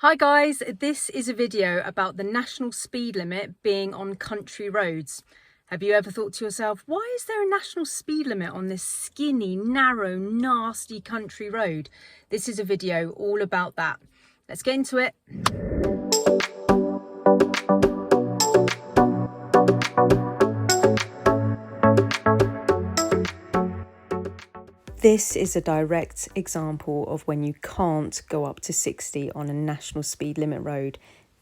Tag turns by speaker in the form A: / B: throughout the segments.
A: Hi guys, this is a video about the national speed limit being on country roads. Have you ever thought to yourself, why is there a national speed limit on this skinny, narrow, nasty country road? This is a video all about that. Let's get into it. This is a direct example of when you can't go up to 60 on a national speed limit road.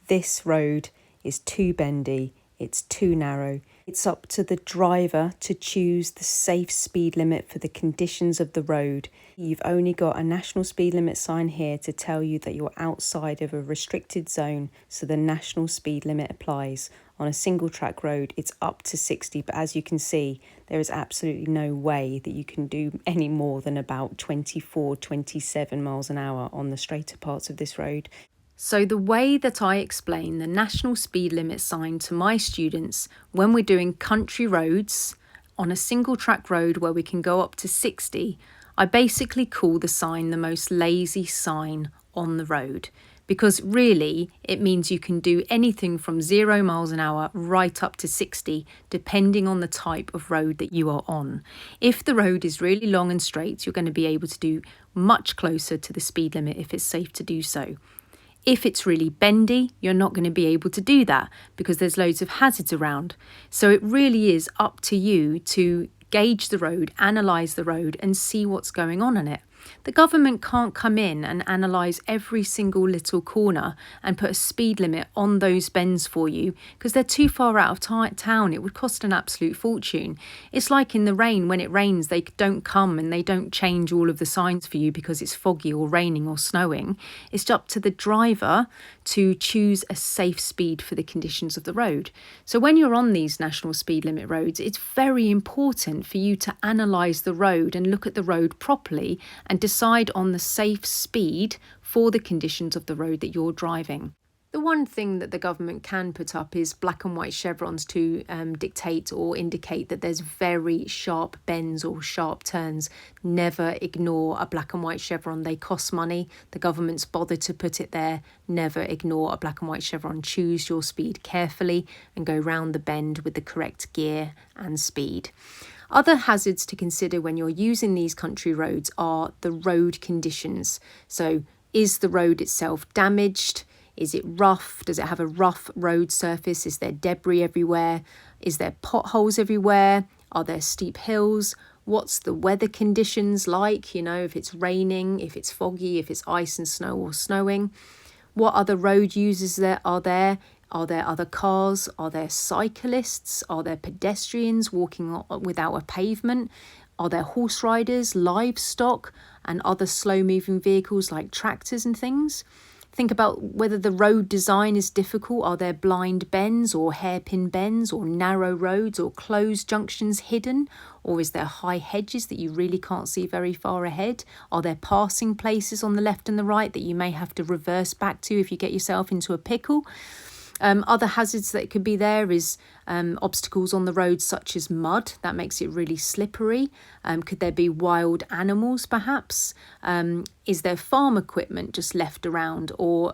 A: This road is too bendy, it's too narrow. It's up to the driver to choose the safe speed limit for the conditions of the road. You've only got a national speed limit sign here to tell you that you're outside of a restricted zone, so the national speed limit applies. On a single track road, it's up to 60, but as you can see, there is absolutely no way that you can do any more than about 24, 27 miles an hour on the straighter parts of this road. So the way that I explain the national speed limit sign to my students when we're doing country roads on a single track road where we can go up to 60, I basically call the sign the most lazy sign on the road. Because really, it means you can do anything from 0 miles an hour right up to 60, depending on the type of road that you are on. If the road is really long and straight, you're going to be able to do much closer to the speed limit if it's safe to do so. If it's really bendy, you're not going to be able to do that because there's loads of hazards around. So it really is up to you to gauge the road, analyse the road and see what's going on in it. The government can't come in and analyse every single little corner and put a speed limit on those bends for you because they're too far out of town. It would cost an absolute fortune. It's like in the rain, when it rains, they don't come and they don't change all of the signs for you because it's foggy or raining or snowing. It's up to the driver to choose a safe speed for the conditions of the road. So when you're on these national speed limit roads, it's very important for you to analyse the road and look at the road properly and decide on the safe speed for the conditions of the road that you're driving. The one thing that the government can put up is black and white chevrons to dictate or indicate that there's very sharp bends or sharp turns. Never ignore a black and white chevron. They cost money. The government's bothered to put it there. Never ignore a black and white chevron. Choose your speed carefully and go round the bend with the correct gear and speed. Other hazards to consider when you're using these country roads are the road conditions. So is the road itself damaged? Is it rough? Does it have a rough road surface? Is there debris everywhere? Is there potholes everywhere? Are there steep hills? What's the weather conditions like? You know, if it's raining, if it's foggy, if it's ice and snow or snowing. What other road users are there? Are there other cars? Are there cyclists? Are there pedestrians walking without a pavement? Are there horse riders, livestock, and other slow-moving vehicles like tractors and things? Think about whether the road design is difficult. Are there blind bends or hairpin bends or narrow roads or closed junctions hidden? Or is there high hedges that you really can't see very far ahead? Are there passing places on the left and the right that you may have to reverse back to if you get yourself into a pickle? Other hazards that could be there is obstacles on the road such as mud. That makes it really slippery. Could there be wild animals perhaps? Is there farm equipment just left around or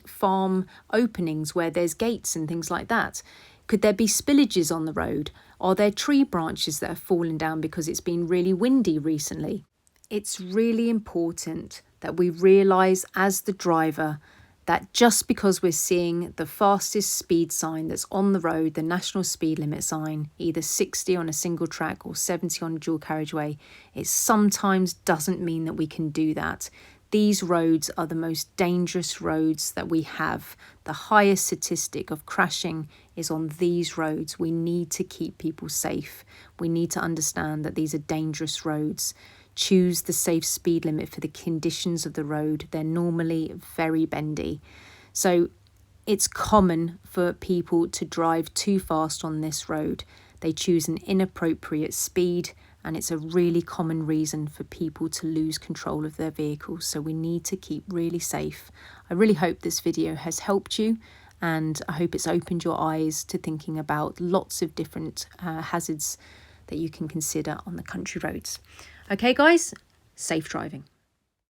A: farm openings where there's gates and things like that? Could there be spillages on the road? Are there tree branches that have fallen down because it's been really windy recently? It's really important that we realise as the driver that just because we're seeing the fastest speed sign that's on the road, the national speed limit sign, either 60 on a single track or 70 on a dual carriageway, it sometimes doesn't mean that we can do that. These roads are the most dangerous roads that we have. The highest statistic of crashing is on these roads. We need to keep people safe. We need to understand that these are dangerous roads. Choose the safe speed limit for the conditions of the road. They're normally very bendy. So it's common for people to drive too fast on this road. They choose an inappropriate speed, and it's a really common reason for people to lose control of their vehicles. So we need to keep really safe. I really hope this video has helped you, and I hope it's opened your eyes to thinking about lots of different hazards that you can consider on the country roads. Okay guys, safe driving.